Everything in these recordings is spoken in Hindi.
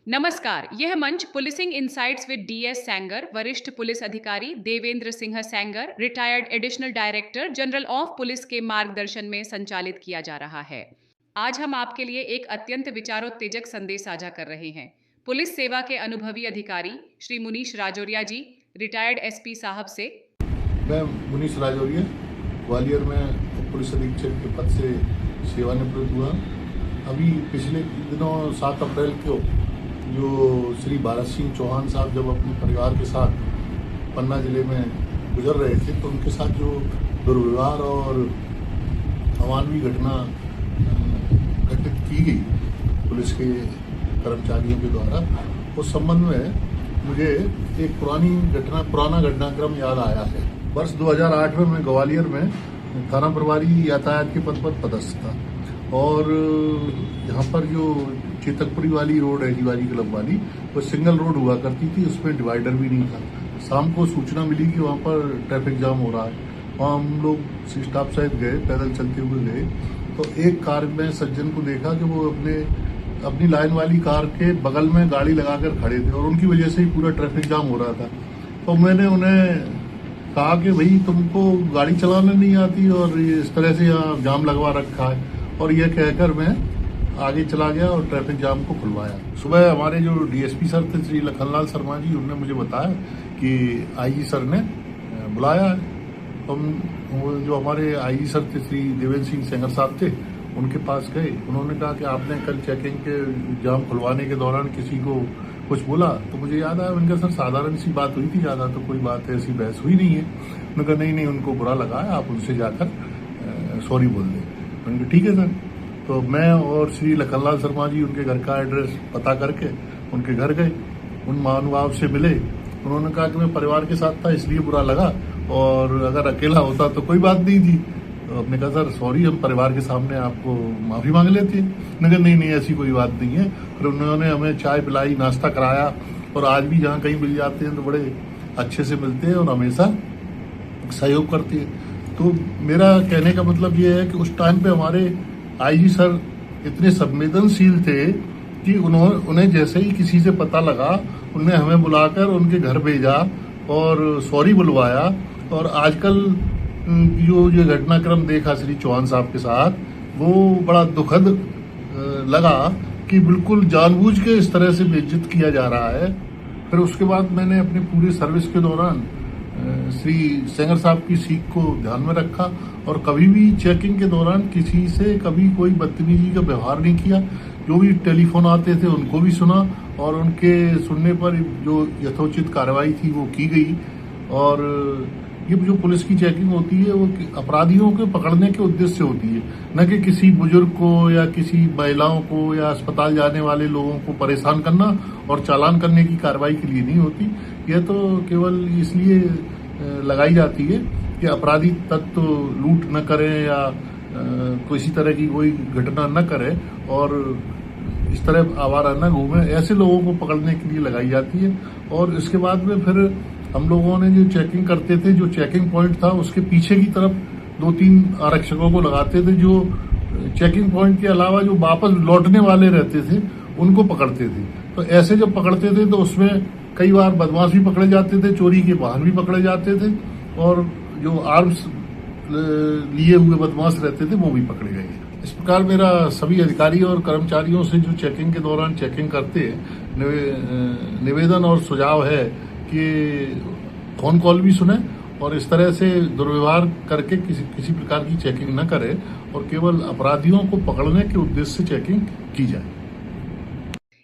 नमस्कार, यह मंच policing insights with DS Sengar, वरिष्ठ पुलिस अधिकारी Devendra Singh Sengar, retired additional director general of police के मार्गदर्शन में संचालित किया जा रहा है। आज हम आपके लिए एक अत्यंत विचारोत्तेजक संदेश साझा कर रहे हैं। पुलिस सेवा के अनुभवी अधिकारी श्री मुनीश राजौरिया जी, रिटायर्ड एसपी साहब से। मैं मुनीश राजौरिया ग्वालियर में पुलिस अधीक्षक के पद से सेवानिवृत्त हुआ। अभी पिछले दिनों 7 अप्रैल को जो श्री भारत सिंह चौहान साहब जब अपने परिवार के साथ पन्ना जिले में गुजर रहे थे तो उनके साथ जो दुर्व्यवहार और अमानवीय घटना घटित की गई पुलिस के कर्मचारियों के द्वारा, उस संबंध में मुझे एक पुराना घटनाक्रम याद आया है। वर्ष 2008 में मैं ग्वालियर में थाना प्रभारी यातायात के पद पर पदस्थ था और यहाँ पर जो चेतकपुरी वाली रोड है जीवारी क्लब वाली, वो सिंगल रोड हुआ करती थी, उसमें डिवाइडर भी नहीं था। शाम को सूचना मिली कि वहाँ पर ट्रैफिक जाम हो रहा है। वहाँ हम लोग स्टाफ सहित गए, पैदल चलते हुए गए तो एक कार में सज्जन को देखा कि वो अपनी लाइन वाली कार के बगल में गाड़ी लगाकर खड़े थे और उनकी वजह से ही पूरा ट्रैफिक जाम हो रहा था। तो मैंने उन्हें कहा कि भाई तुमको गाड़ी चलाना नहीं आती और इस तरह से यहाँ जाम लगवा रखा है, और यह कहकर मैं आगे चला गया और ट्रैफिक जाम को खुलवाया। सुबह हमारे जो डीएसपी सर थे श्री लखनलाल शर्मा जी, उन्होंने मुझे बताया कि आईजी सर ने बुलाया है। हम जो हमारे आईजी सर थे श्री देवेंद्र सिंह सेंगर साहब थे, उनके पास गए। उन्होंने कहा कि आपने कल चेकिंग के जाम खुलवाने के दौरान किसी को कुछ बोला? तो मुझे याद आया, उनका सर साधारण सी बात हुई थी, ज़्यादा तो कोई बात ऐसी बहस हुई नहीं है। उन्होंने कहा नहीं उनको बुरा लगा है, आप उनसे जाकर सॉरी बोल दें। मैंने कहा ठीक है सर। तो मैं और श्री लखनलाल शर्मा जी उनके घर का एड्रेस पता करके उनके घर गए, उन महानुभाव से मिले। उन्होंने कहा कि मैं परिवार के साथ था इसलिए बुरा लगा, और अगर अकेला होता तो कोई बात नहीं थी। तो आपने कहा सर सॉरी, हम परिवार के सामने आपको माफ़ी मांग लेते हैं। मगर नहीं ऐसी कोई बात नहीं है। फिर उन्होंने हमें चाय पिलाई, नाश्ता कराया, और आज भी जहाँ कहीं मिल जाते हैं तो बड़े अच्छे से मिलते हैं और हमेशा सहयोग करते हैं। तो मेरा कहने का मतलब ये है कि उस टाइम पे हमारे आईजी सर इतने संवेदनशील थे कि उन्हें जैसे ही किसी से पता लगा, उन्हें हमें बुलाकर उनके घर भेजा और सॉरी बुलवाया। और आजकल जो ये घटनाक्रम देखा श्री चौहान साहब के साथ, वो बड़ा दुखद लगा कि बिल्कुल जानबूझ के इस तरह से बेइज्जत किया जा रहा है। फिर उसके बाद मैंने अपनी पूरी सर्विस के दौरान श्री सेंगर साहब की सीख को ध्यान में रखा और कभी भी चेकिंग के दौरान किसी से कभी कोई बदतमीजी का व्यवहार नहीं किया। जो भी टेलीफोन आते थे उनको भी सुना और उनके सुनने पर जो यथोचित कार्रवाई थी वो की गई। और ये जो पुलिस की चेकिंग होती है वो अपराधियों को पकड़ने के उद्देश्य से होती है, न कि किसी बुजुर्ग को या किसी महिलाओं को या अस्पताल जाने वाले लोगों को परेशान करना और चालान करने की कार्रवाई के लिए नहीं होती। यह तो केवल इसलिए लगाई जाती है कि अपराधी तत्व लूट न करें या किसी तरह की कोई घटना न करे और इस तरह आवारा न घूमे, ऐसे लोगों को पकड़ने के लिए लगाई जाती है। और इसके बाद में फिर हम लोगों ने जो चेकिंग करते थे, जो चेकिंग पॉइंट था उसके पीछे की तरफ 2-3 आरक्षकों को लगाते थे, जो चेकिंग पॉइंट के अलावा जो वापस लौटने वाले रहते थे उनको पकड़ते थे। तो ऐसे जब पकड़ते थे तो उसमें कई बार बदमाश भी पकड़े जाते थे, चोरी के वाहन भी पकड़े जाते थे, और जो आर्म्स लिए हुए बदमाश रहते थे वो भी पकड़े गए। इस प्रकार मेरा सभी अधिकारी और कर्मचारियों से जो चेकिंग के दौरान चेकिंग करते हैं निवेदन और सुझाव है कि फोन कॉल भी सुने और इस तरह से दुर्व्यवहार करके किसी प्रकार की चेकिंग न करे और केवल अपराधियों को पकड़ने के उद्देश्य से चेकिंग की जाए।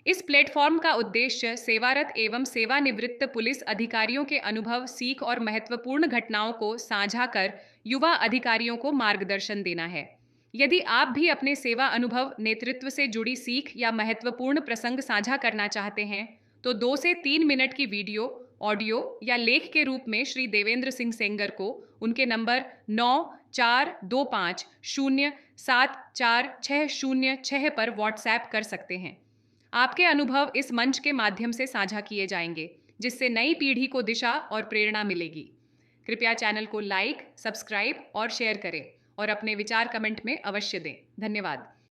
इस प्लेटफॉर्म का उद्देश्य सेवारत एवं सेवानिवृत्त पुलिस अधिकारियों के अनुभव, सीख और महत्वपूर्ण घटनाओं को साझा कर युवा अधिकारियों को मार्गदर्शन देना है। यदि आप भी अपने सेवा अनुभव, नेतृत्व से जुड़ी सीख या महत्वपूर्ण प्रसंग साझा करना चाहते हैं, तो 2 से 3 मिनट की वीडियो, ऑडियो या लेख के रूप में श्री देवेंद्र सिंह सेंगर को उनके नंबर 9425074606 पर व्हाट्सएप कर सकते हैं। आपके अनुभव इस मंच के माध्यम से साझा किए जाएंगे, जिससे नई पीढ़ी को दिशा और प्रेरणा मिलेगी। कृपया चैनल को लाइक, सब्सक्राइब और शेयर करें और अपने विचार कमेंट में अवश्य दें। धन्यवाद।